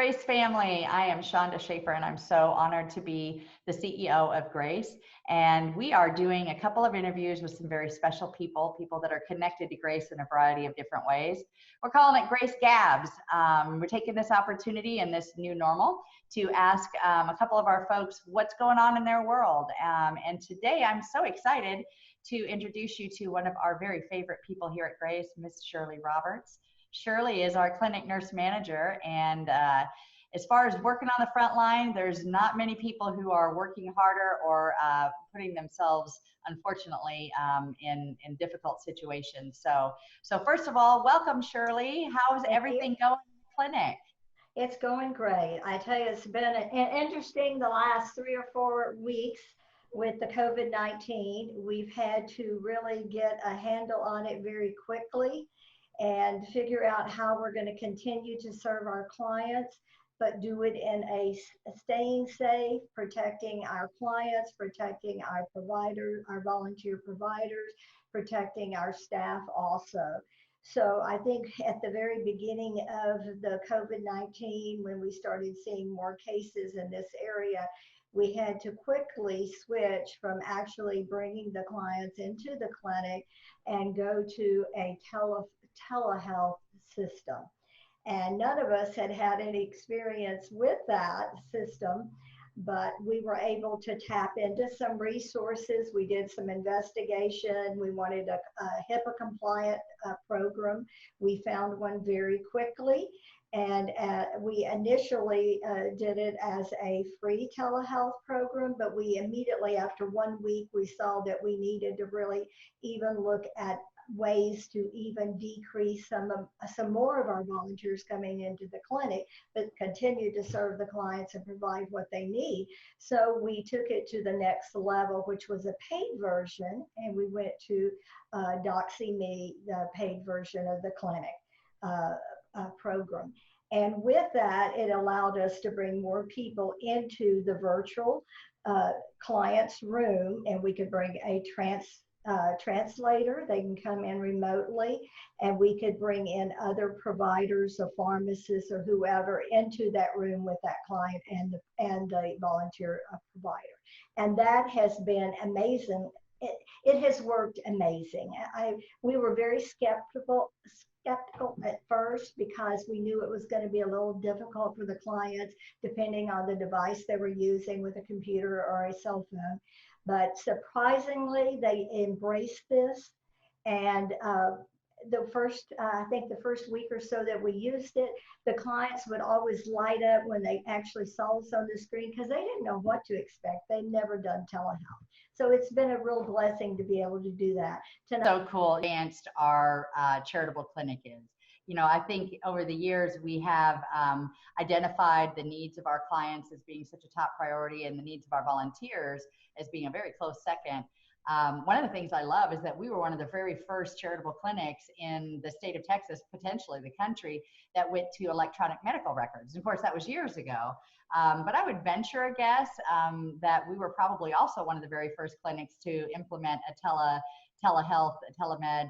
Grace family, I am Shonda Schaefer and I'm so honored to be the CEO of Grace. And we are doing a couple of interviews with some very special people, people that are connected to Grace in a variety of different ways. We're calling it Grace Gabs. We're taking this opportunity in this new normal to ask a couple of our folks what's going on in their world. And today I'm so excited to introduce you to one of our very favorite people here at Grace, Miss Shirley Roberts. Shirley is our clinic nurse manager, and as far as working on the front line, there's not many people who are working harder or putting themselves, unfortunately, in difficult situations. So first of all, welcome, Shirley. How's everything going in the clinic? It's going great. I tell you, it's been interesting the last 3 or 4 weeks with the COVID-19. We've had to really get a handle on it very quickly and figure out how we're going to continue to serve our clients, but do it in a staying safe, protecting our clients, protecting our providers, our volunteer providers, protecting our staff also. So I think at the very beginning of the COVID-19, when we started seeing more cases in this area, we had to quickly switch from actually bringing the clients into the clinic and go to a telehealth system. And none of us had had any experience with that system, but we were able to tap into some resources. We did some investigation. We wanted a HIPAA compliant program. We found one very quickly. And we initially did it as a free telehealth program, but we immediately, after 1 week, we saw that we needed to really even look at ways to even decrease some more of our volunteers coming into the clinic, but continue to serve the clients and provide what they need. So we took it to the next level, which was a paid version, and we went to DoxyMe, the paid version of the clinic program. And with that, it allowed us to bring more people into the virtual client's room, and we could bring a translator. They can come in remotely, and we could bring in other providers or pharmacists or whoever into that room with that client and the volunteer provider. And that has been amazing. It has worked amazing. We were very skeptical at first because we knew it was going to be a little difficult for the clients depending on the device they were using with a computer or a cell phone. But surprisingly, they embraced this. And I think the first week or so that we used it, the clients would always light up when they actually saw us on the screen because they didn't know what to expect. They'd never done telehealth. So it's been a real blessing to be able to do that. So cool. Advanced our charitable clinic is. You know, I think over the years we have identified the needs of our clients as being such a top priority and the needs of our volunteers as being a very close second. One of the things I love is that we were one of the very first charitable clinics in the state of Texas, potentially the country, that went to electronic medical records. And of course, that was years ago. But I would venture a guess that we were probably also one of the very first clinics to implement a telehealth, telemed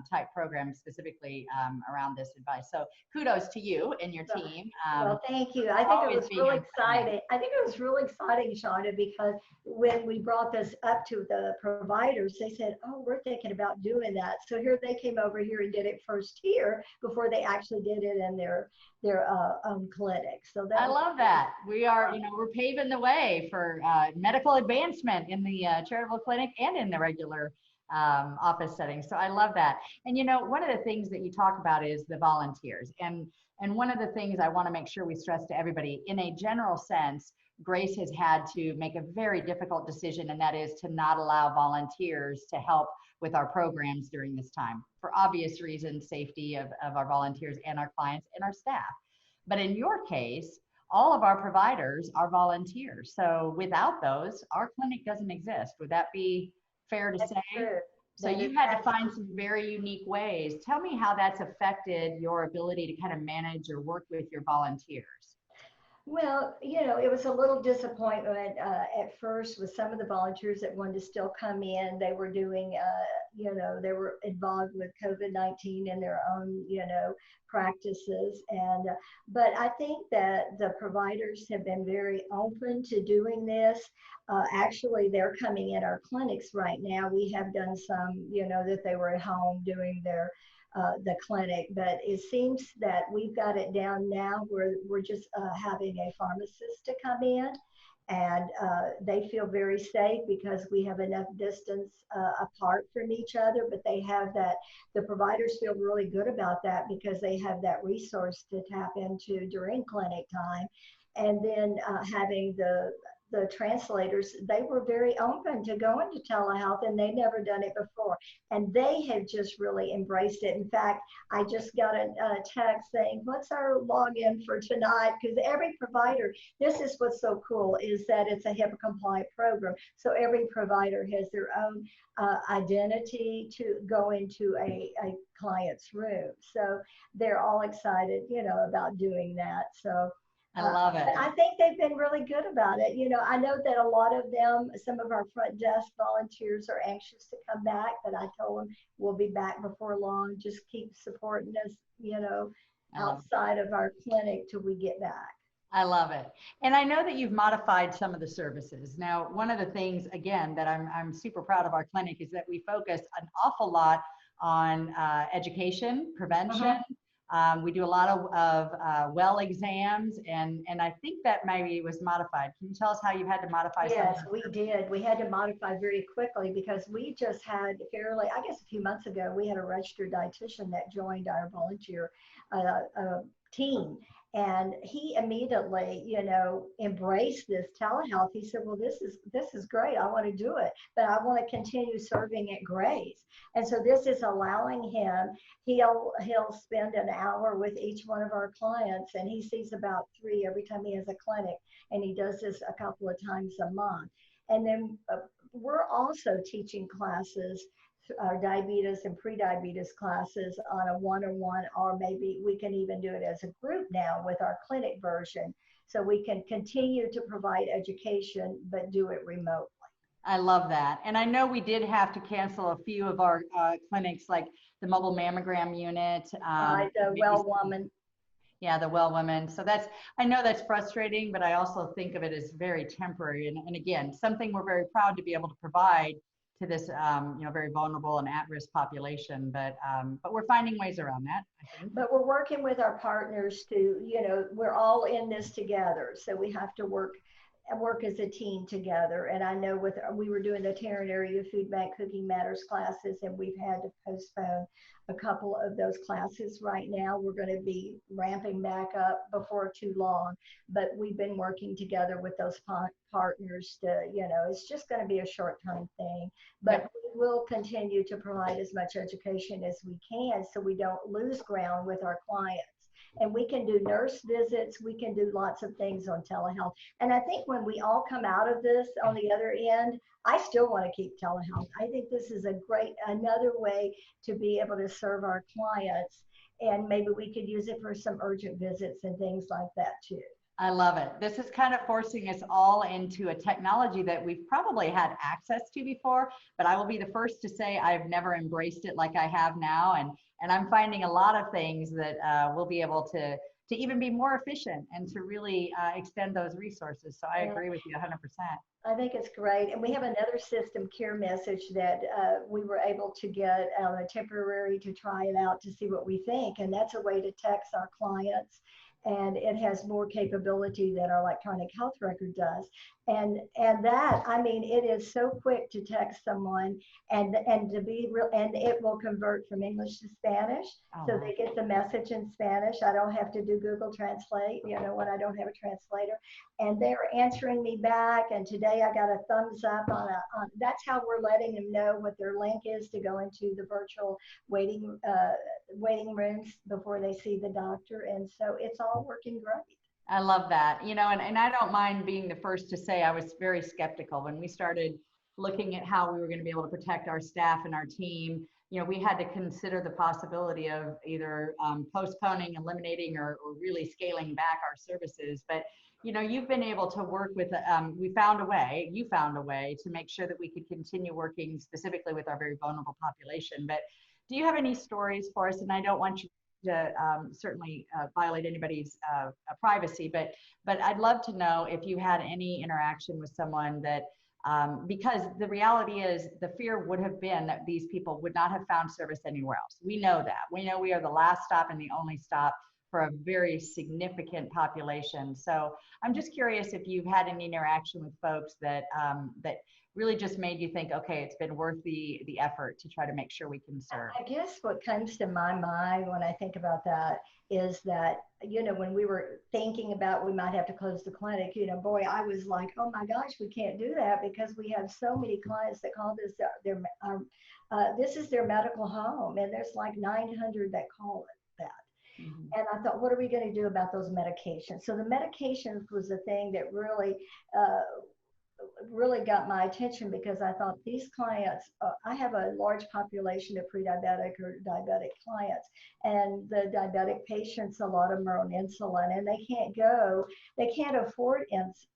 type program specifically around this advice. So kudos to you and your team. Well, thank you. I think it was really exciting. I think it was really exciting, Shonda, because when we brought this up to the providers, they said, oh, we're thinking about doing that. So here they came over here and did it first here before they actually did it in their own clinic. So that I love that. We are, we're paving the way for medical advancement in the charitable clinic and in the regular office setting. So I love that. And one of the things that you talk about is the volunteers. And one of the things I want to make sure we stress to everybody, in a general sense, Grace has had to make a very difficult decision, and that is to not allow volunteers to help with our programs during this time. For obvious reasons, safety of our volunteers and our clients and our staff. But in your case, all of our providers are volunteers. So without those, our clinic doesn't exist. Would that be fair to say? True. So you had to find some very unique ways. Tell me how that's affected your ability to kind of manage or work with your volunteers. Well, it was a little disappointment at first with some of the volunteers that wanted to still come in. They were doing they were involved with COVID-19 in their own, practices. And, but I think that the providers have been very open to doing this. Actually, they're coming in our clinics right now. We have done some, that they were at home doing the clinic, but it seems that we've got it down now where we're just having a pharmacist to come in, and they feel very safe because we have enough distance apart from each other. But they have that, the providers feel really good about that because they have that resource to tap into during clinic time. And then having the translators, they were very open to going to telehealth, and they'd never done it before. And they have just really embraced it. In fact, I just got a text saying, what's our login for tonight? Because every provider, this is what's so cool, is that it's a HIPAA compliant program. So every provider has their own identity to go into a client's room. So they're all excited, about doing that. So I love it. I think they've been really good about it. I know that a lot of them, some of our front desk volunteers are anxious to come back, but I told them we'll be back before long. Just keep supporting us, outside of our clinic till we get back. I love it. And I know that you've modified some of the services. Now, one of the things, again, that I'm super proud of our clinic is that we focus an awful lot on education, prevention. We do a lot of well exams, and I think that maybe was modified. Can you tell us how you had to modify? Yes, we did. We had to modify very quickly because we just had I guess a few months ago, we had a registered dietitian that joined our volunteer team. And he immediately, embraced this telehealth. He said, well, this is great. I want to do it, but I want to continue serving at GRACE. And so this is allowing him, he'll spend an hour with each one of our clients, and he sees about 3 every time he has a clinic. And he does this a couple of times a month. And then we're also teaching classes, our diabetes and pre-diabetes classes on a one-on-one, or maybe we can even do it as a group now with our clinic version. So we can continue to provide education, but do it remotely. I love that. And I know we did have to cancel a few of our clinics, like the mobile mammogram unit. The Well Woman. Yeah, the Well Woman. So I know that's frustrating, but I also think of it as very temporary. And again, something we're very proud to be able to provide to this, very vulnerable and at-risk population, but we're finding ways around that, I think. But we're working with our partners to, we're all in this together. So we have to work as a team together. And I know we were doing the Tarrant Area Food Bank Cooking Matters classes, and we've had to postpone a couple of those classes right now. We're going to be ramping back up before too long, but we've been working together with those partners to, it's just going to be a short-term thing, but we will continue to provide as much education as we can so we don't lose ground with our clients. And we can do nurse visits. We can do lots of things on telehealth. And I think when we all come out of this on the other end, I still want to keep telehealth. I think this is another way to be able to serve our clients. And maybe we could use it for some urgent visits and things like that too. I love it. This is kind of forcing us all into a technology that we've probably had access to before, but I will be the first to say I've never embraced it like I have now. And I'm finding a lot of things that we'll be able to even be more efficient and to really extend those resources. So I agree with you 100%. I think it's great. And we have another system care message that we were able to get a temporary to try it out to see what we think. And that's a way to text our clients. And it has more capability than our electronic health record does. And that, I mean, it is so quick to text someone and to be real, and it will convert from English to Spanish. So they get the message in Spanish. I don't have to do Google Translate, when I don't have a translator. And they're answering me back. And today I got a thumbs up on that's how we're letting them know what their link is to go into the virtual waiting rooms before they see the doctor. And so it's all working great. I love that, and I don't mind being the first to say I was very skeptical when we started looking at how we were going to be able to protect our staff and our team we had to consider the possibility of either postponing, eliminating, or really scaling back our services. But you've been able to work with, you found a way to make sure that we could continue working specifically with our very vulnerable population. But do you have any stories for us? And I don't want you to certainly violate anybody's privacy, but I'd love to know if you had any interaction with someone that, because the reality is the fear would have been that these people would not have found service anywhere else. We know that. We know we are the last stop and the only stop for a very significant population. So I'm just curious if you've had any interaction with folks that that really just made you think, okay, it's been worth the effort to try to make sure we can serve. I guess what comes to my mind when I think about that is that, when we were thinking about we might have to close the clinic, boy, I was like, oh my gosh, we can't do that because we have so many clients that call this this is their medical home, and there's like 900 that call it that. Mm-hmm. And I thought, what are we going to do about those medications? So the medications was the thing that really got my attention, because I thought these clients, I have a large population of pre-diabetic or diabetic clients, and the diabetic patients, a lot of them are on insulin, and they can't afford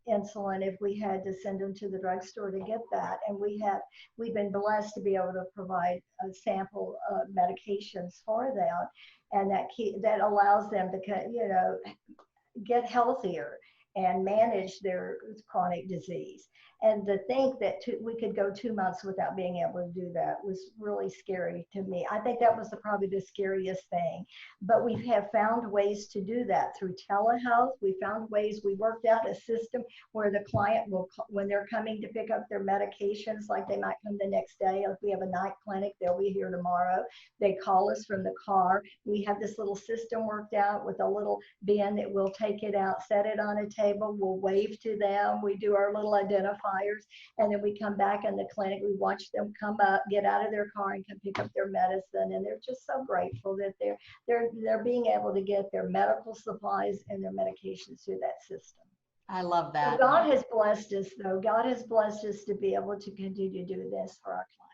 insulin if we had to send them to the drugstore to get that. And we've been blessed to be able to provide a sample medications for them, and that allows them to get healthier and manage their chronic disease. And to think that we could go 2 months without being able to do that was really scary to me. I think that was probably the scariest thing. But we have found ways to do that through telehealth. We worked out a system where the client will, when they're coming to pick up their medications, like they might come the next day. If we have a night clinic, they'll be here tomorrow. They call us from the car. We have this little system worked out with a little bin that we'll take it out, set it on a table, we'll wave to them, we do our little identifiers, and then we come back in the clinic, we watch them come up, get out of their car and come pick up their medicine, and they're just so grateful that they're being able to get their medical supplies and their medications through that system. I love that. So God has blessed us, though. God has blessed us to be able to continue to do this for our clients.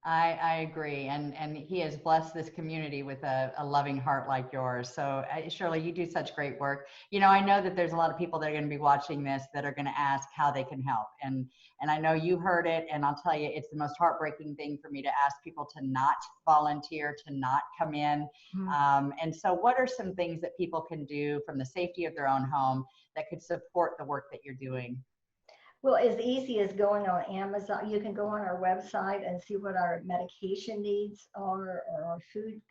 I agree. And he has blessed this community with a loving heart like yours. So Shirley, you do such great work. I know that there's a lot of people that are going to be watching this that are going to ask how they can help. And I know you heard it, and I'll tell you, it's the most heartbreaking thing for me to ask people to not volunteer, to not come in. Mm-hmm. And so what are some things that people can do from the safety of their own home that could support the work that you're doing? Well, as easy as going on Amazon, you can go on our website and see what our medication needs are, or our food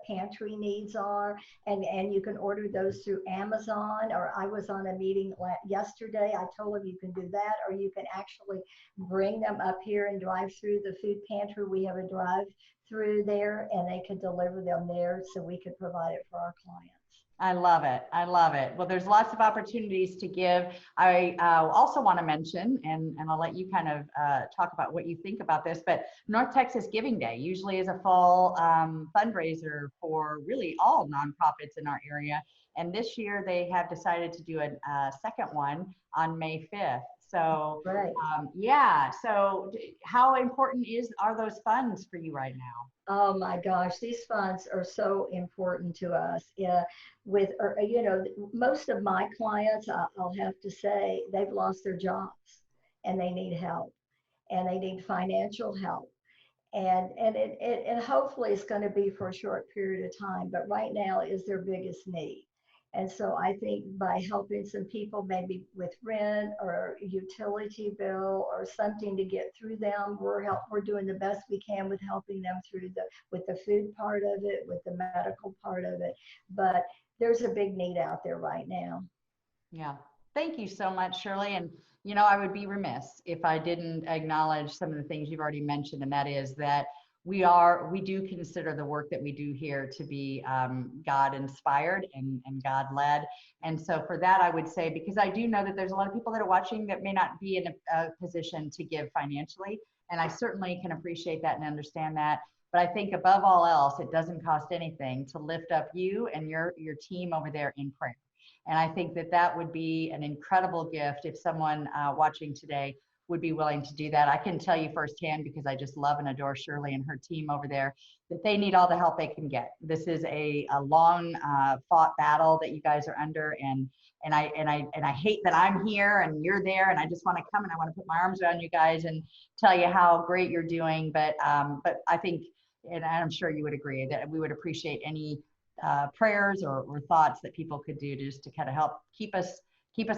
pantry needs are, and you can order those through Amazon. Or I was on a meeting yesterday, I told them you can do that, or you can actually bring them up here and drive through the food pantry. We have a drive through there, and they could deliver them there so we could provide it for our clients. I love it. I love it. Well, there's lots of opportunities to give. I also want to mention, and I'll let you kind of talk about what you think about this, but North Texas Giving Day usually is a fall fundraiser for really all nonprofits in our area. And this year they have decided to do a second one on May 5th. So, right. Yeah. So how important are those funds for you right now? Oh my gosh, these funds are so important to us. Yeah, most of my clients, I'll have to say, they've lost their jobs and they need help, and they need financial help. And hopefully it's going to be for a short period of time, but right now is their biggest need. And so I think by helping some people, maybe with rent or utility bill or something to get through them, we're doing the best we can with helping them through with the food part of it, with the medical part of it. But there's a big need out there right now. Yeah. Thank you so much, Shirley. And, I would be remiss if I didn't acknowledge some of the things you've already mentioned, and that is that we do consider the work that we do here to be God inspired and God led. And so for that, I would say, because I do know that there's a lot of people that are watching that may not be in a position to give financially. And I certainly can appreciate that and understand that. But I think above all else, it doesn't cost anything to lift up you and your team over there in prayer. And I think that would be an incredible gift if someone watching today would be willing to do that. I can tell you firsthand, because I just love and adore Shirley and her team over there, that they need all the help they can get. This is a long fought battle that you guys are under, and I hate that I'm here and you're there, and I just want to come and I want to put my arms around you guys and tell you how great you're doing. But I think, and I'm sure you would agree, that we would appreciate any prayers or thoughts that people could do just to kind of help keep us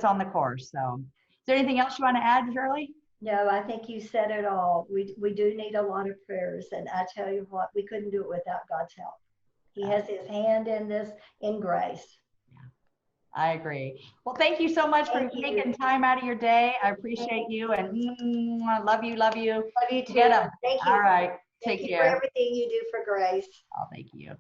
on the course. So, is there anything else you want to add, Shirley? No, I think you said it all. We do need a lot of prayers, and I tell you what, we couldn't do it without God's help. He has his hand in this in grace. I agree. Well, thank you so much for taking time out of your day. I appreciate you, and I love you. Love you. Love you too. Get 'em. Thank you. All right. Thank Take you care. for everything you do for Grace. Oh, thank you.